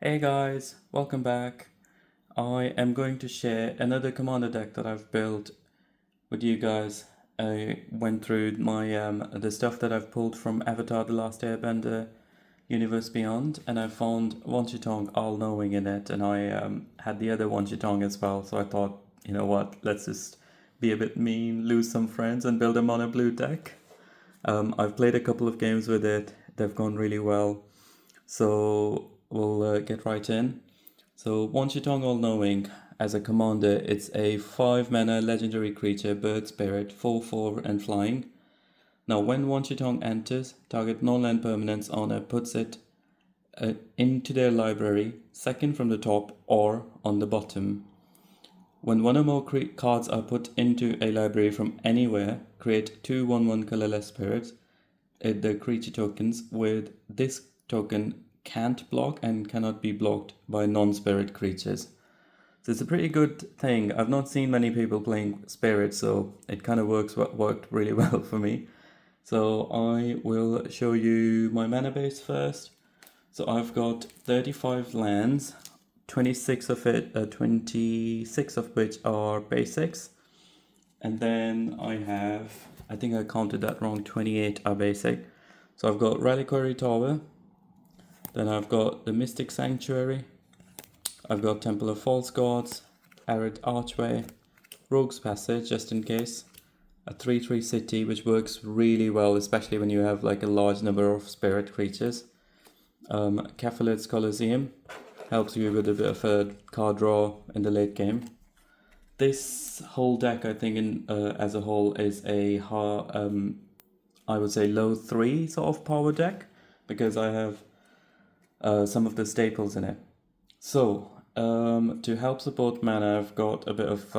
Hey guys, welcome back. I am going to share another commander deck that I've built with you guys. I went through my the stuff that I've pulled from Avatar: The Last Airbender, Universe Beyond, and I found Wan Shi Tong All Knowing in it, and I had the other Wan Shi Tong as well. So I thought, you know what, let's just be a bit mean, lose some friends, and build a mono blue deck. I've played a couple of games with it. They've gone really well. So we'll get right in. So Wan Shi Tong All Knowing, as a commander, it's a 5 mana legendary creature, bird spirit, 4/4 and flying. Now when Wan Shi Tong enters, target non-land permanents owner puts it into their library, second from the top or on the bottom. When one or more cards are put into a library from anywhere, create 2/1/1 colorless spirits. The creature tokens with this token can't block and cannot be blocked by non-spirit creatures. So it's a pretty good thing. I've not seen many people playing spirits, so it kind of worked really well for me. So I will show you my mana base first. So I've got 35 lands, 26 of which are basics. And then I think I counted that wrong, 28 are basic. So I've got Reliquary Tower, then I've got the Mystic Sanctuary, I've got Temple of False Gods, Arid Archway, Rogue's Passage, just in case, a 3/3 city, which works really well, especially when you have like a large number of spirit creatures. Caphulet's Colosseum helps you with a bit of a card draw in the late game. This whole deck, I think, as a whole, is I would say low 3 sort of power deck, because I have some of the staples in it. So, to help support mana, I've got a bit of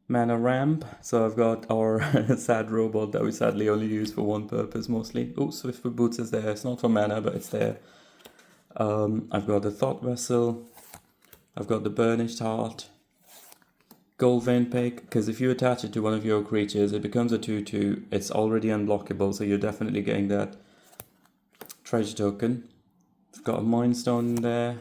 mana ramp. So I've got our sad robot that we sadly only use for one purpose mostly. Oh, Swiftfoot Boots is there. It's not for mana, but it's there. I've got the Thought Vessel. I've got the Burnished Heart. Gold Vein Pick, because if you attach it to one of your creatures, it becomes a 2/2. It's already unblockable, so you're definitely getting that treasure token. I've got a Mind Stone in there.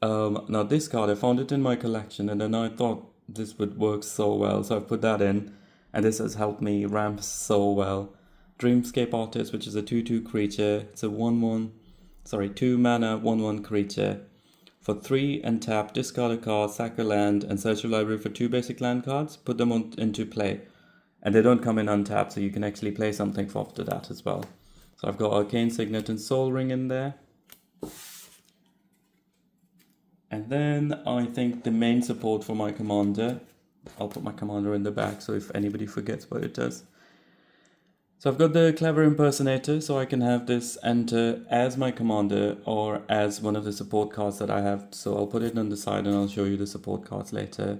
Now this card, I found it in my collection, and then I thought this would work so well, so I've put that in, and this has helped me ramp so well. Dreamscape Artist, which is a 2/2 creature. It's a 2 mana 1/1 creature. For 3 and tap, discard a card, sack a land, and search your library for 2 basic land cards. Put them into play. And they don't come in untapped, so you can actually play something for after that as well. So I've got Arcane Signet and Soul Ring in there. And then I think the main support for my commander, I'll put my commander in the back so if anybody forgets what it does. So I've got the Clever Impersonator, so I can have this enter as my commander or as one of the support cards that I have. So I'll put it on the side and I'll show you the support cards later.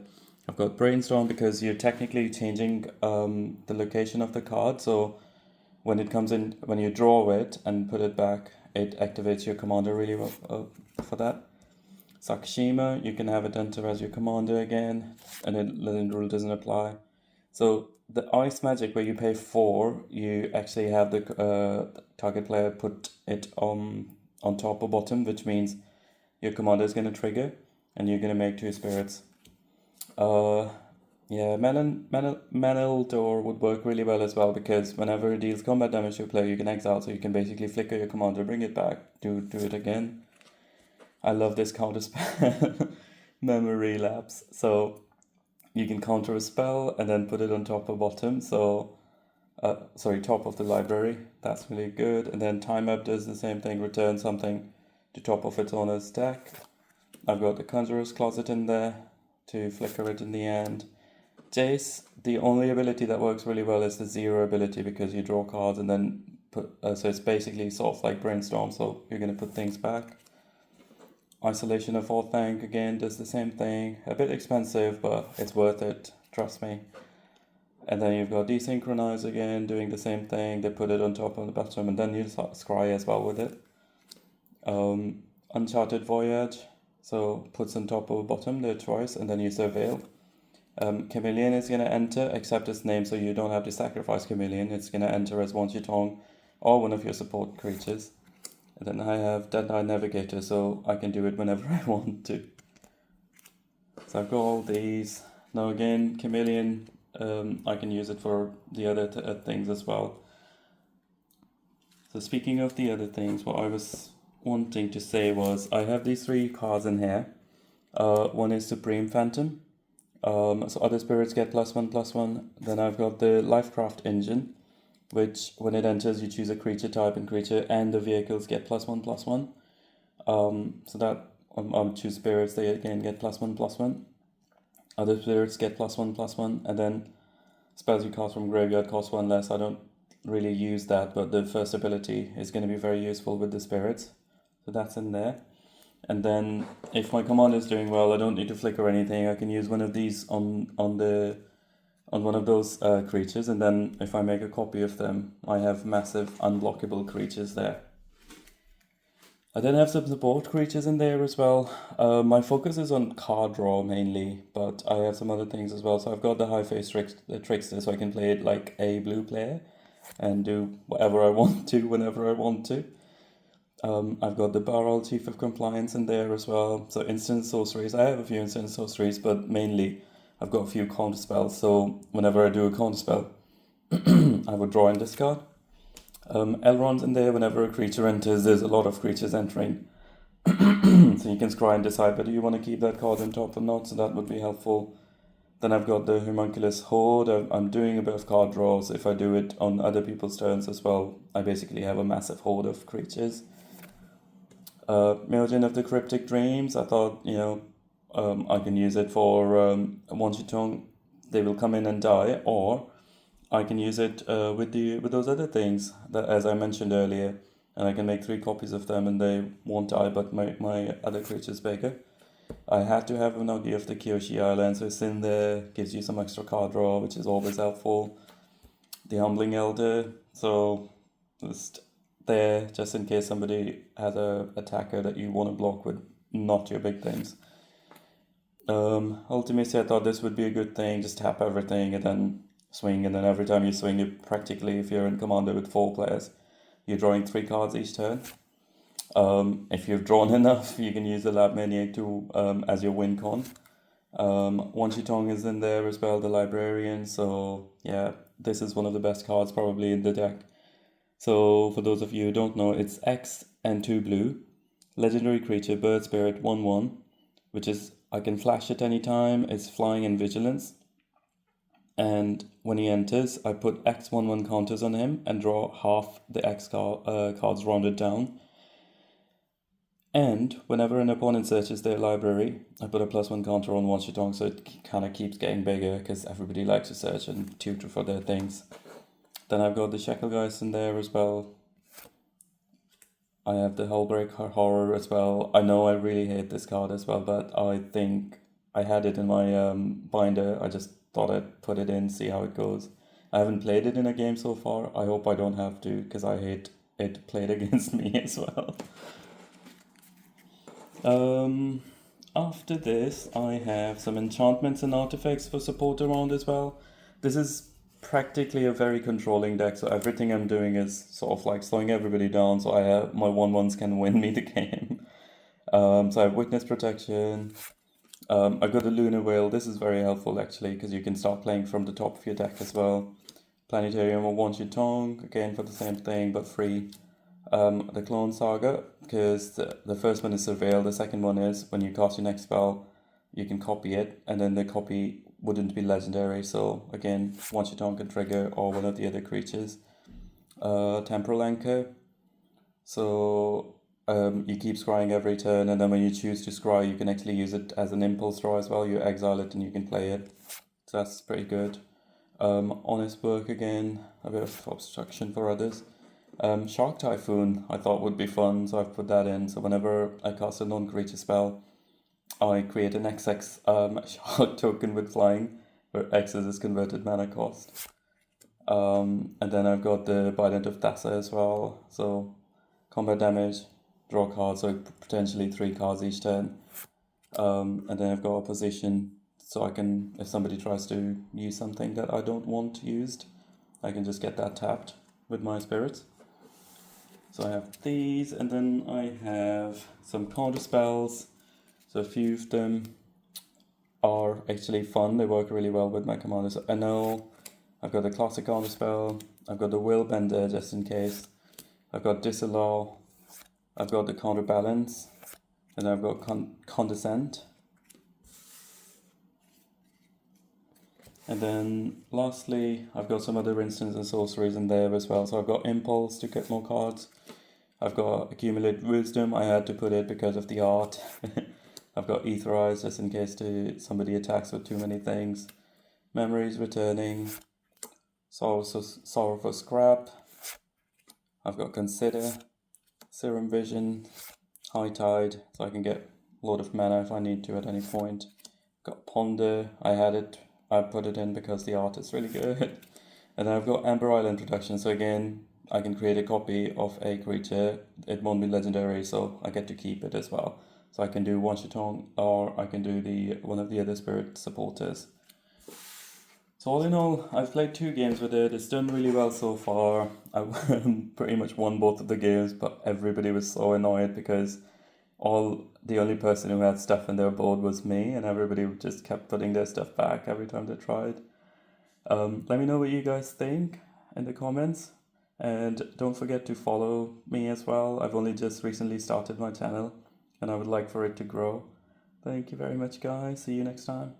I've got Brainstorm because you're technically changing the location of the card. So when it comes in, when you draw it and put it back, it activates your commander really well for that. Sakashima, you can have it enter as your commander again, and the rule doesn't apply. So the Fadi'sMagic, where you pay 4, you actually have the target player put it on top or bottom, which means your commander is going to trigger, and you're going to make 2 spirits. Yeah, Manel Door would work really well as well, because whenever it deals combat damage to a player, you can exile, so you can basically flicker your commander, bring it back, do it again. I love this counter spell, Memory Lapse. So you can counter a spell and then put it on top or bottom. So, top of the library. That's really good. And then Time Up does the same thing, return something to top of its owner's deck. I've got the Conjurer's Closet in there to flicker it in the end. Jace, the only ability that works really well is the 0 ability, because you draw cards and then so it's basically sort of like Brainstorm, so you're going to put things back. Isolation of Orthanc again does the same thing. A bit expensive, but it's worth it, trust me. And then you've got Desynchronize again, doing the same thing. They put it on top of the bottom, and then you scry as well with it. Uncharted Voyage, so puts on top or bottom their choice, and then you surveil. Chameleon is going to enter, accept its name, so you don't have to sacrifice Chameleon. It's going to enter as Wan Shi Tong or one of your support creatures. And then I have Deadline Navigator, so I can do it whenever I want to. So I've got all these. Now again, Chameleon, I can use it for the other things as well. So speaking of the other things, what I was wanting to say was I have these 3 cards in here. One is Supreme Phantom. So other spirits get +1/+1. Then I've got the Lifecraft Engine, which when it enters, you choose a creature type and creature, and the vehicles get +1/+1. So that I'll choose spirits, they again get +1/+1. Other spirits get +1/+1, and then spells you cast from graveyard cost 1 less. I don't really use that, but the first ability is going to be very useful with the spirits. So that's in there. And then if my command is doing well, I don't need to flicker anything. I can use one of these on one of those creatures, and then if I make a copy of them, I have massive unblockable creatures there. I then have some support creatures in there as well. My focus is on card draw mainly, but I have some other things as well. So I've got the High Face Trickster, so I can play it like a blue player and do whatever I want to whenever I want to. I've got the Barrel Chief of Compliance in there as well. So instant sorceries. I have a few instant sorceries, but mainly I've got a few counter spells. So whenever I do a counter spell, I would draw and discard. Elrond's in there. Whenever a creature enters, there's a lot of creatures entering. So you can scry and decide whether you want to keep that card on top or not. So that would be helpful. Then I've got the Homunculus Horde. I'm doing a bit of card draws. If I do it on other people's turns as well, I basically have a massive horde of creatures. Muezzin of the Cryptic Dreams, I thought, I can use it for Wan Shi Tong. They will come in and die, or I can use it with those other things that, as I mentioned earlier, and I can make 3 copies of them and they won't die, but my other creature's bigger. I had to have Unagi of the Kyoshi Island, so it's in there, gives you some extra card draw, which is always helpful. The Humbling Elder, so just there, just in case somebody has a attacker that you want to block with not your big things. Ultimately, I thought this would be a good thing, just tap everything and then swing, and then every time you swing it, practically, if you're in Commander with 4 players, you're drawing 3 cards each turn. If you've drawn enough, you can use the Lab Maniac to as your win con. Wan Shi Tong is in there as well, the Librarian, so yeah, this is one of the best cards probably in the deck. So for those of you who don't know, it's X and 2 blue, legendary creature, bird spirit, 1/1, which is, I can flash at any time, it's flying and vigilance. And when he enters, I put X 1/1 counters on him and draw half the X cards rounded down. And whenever an opponent searches their library, I put a +1 counter on Wan Shi Tong, so it kind of keeps getting bigger because everybody likes to search and tutor for their things. Then I've got the Shacklegeist in there as well. I have the Hullbreak Horror as well. I know I really hate this card as well, but I think I had it in my binder. I just thought I'd put it in, see how it goes. I haven't played it in a game so far. I hope I don't have to, because I hate it played against me as well. After this, I have some enchantments and artifacts for support around as well. This is practically a very controlling deck, so everything I'm doing is sort of like slowing everybody down, so I have my 1/1s can win me the game. So I have Witness Protection. I've got the Lunar Whale. This is very helpful actually, because you can start playing from the top of your deck as well. Planetarium of Wan Shi Tong, again for the same thing, but free. The Clone Saga, because the first one is Surveil, the second one is when you cast your next spell, you can copy it, and then the copy wouldn't be legendary, so again, Wan Shi Tong can trigger, or one of the other creatures. Temporal Anchor, so you keep scrying every turn, and then when you choose to scry, you can actually use it as an impulse draw as well. You exile it and you can play it, so that's pretty good. Honest Work again, a bit of obstruction for others. Shark Typhoon I thought would be fun, so I've put that in. So whenever I cast a non-creature spell, I create an XX shark token with flying, where X is its converted mana cost. And then I've got the Bident of Thassa as well. So combat damage, draw cards, so potentially 3 cards each turn. And then I've got opposition, so I can, if somebody tries to use something that I don't want used, I can just get that tapped with my spirits. So I have these, and then I have some counter spells. So a few of them are actually fun. They work really well with my commanders. I know I've got the classic counter spell. I've got the will bender just in case. I've got disallow. I've got the counterbalance, and I've got condescend. And then lastly, I've got some other instants and sorceries in there as well. So I've got impulse to get more cards. I've got accumulate wisdom. I had to put it because of the art. I've got etherize just in case somebody attacks with too many things. Memories returning. Sorrow for scrap. I've got consider. Serum vision. High tide, so I can get a lot of mana if I need to at any point. Got ponder. I put it in because the art is really good. And then I've got Amber Isle introduction. So again, I can create a copy of a creature. It won't be legendary, so I get to keep it as well. So I can do Wan Shi Tong, or I can do one of the other spirit supporters. So all in all, I've played 2 games with it. It's done really well so far. I pretty much won both of the games, but everybody was so annoyed because the only person who had stuff in their board was me, and everybody just kept putting their stuff back every time they tried. Let me know what you guys think in the comments, and don't forget to follow me as well. I've only just recently started my channel, and I would like for it to grow. Thank you very much, guys. See you next time.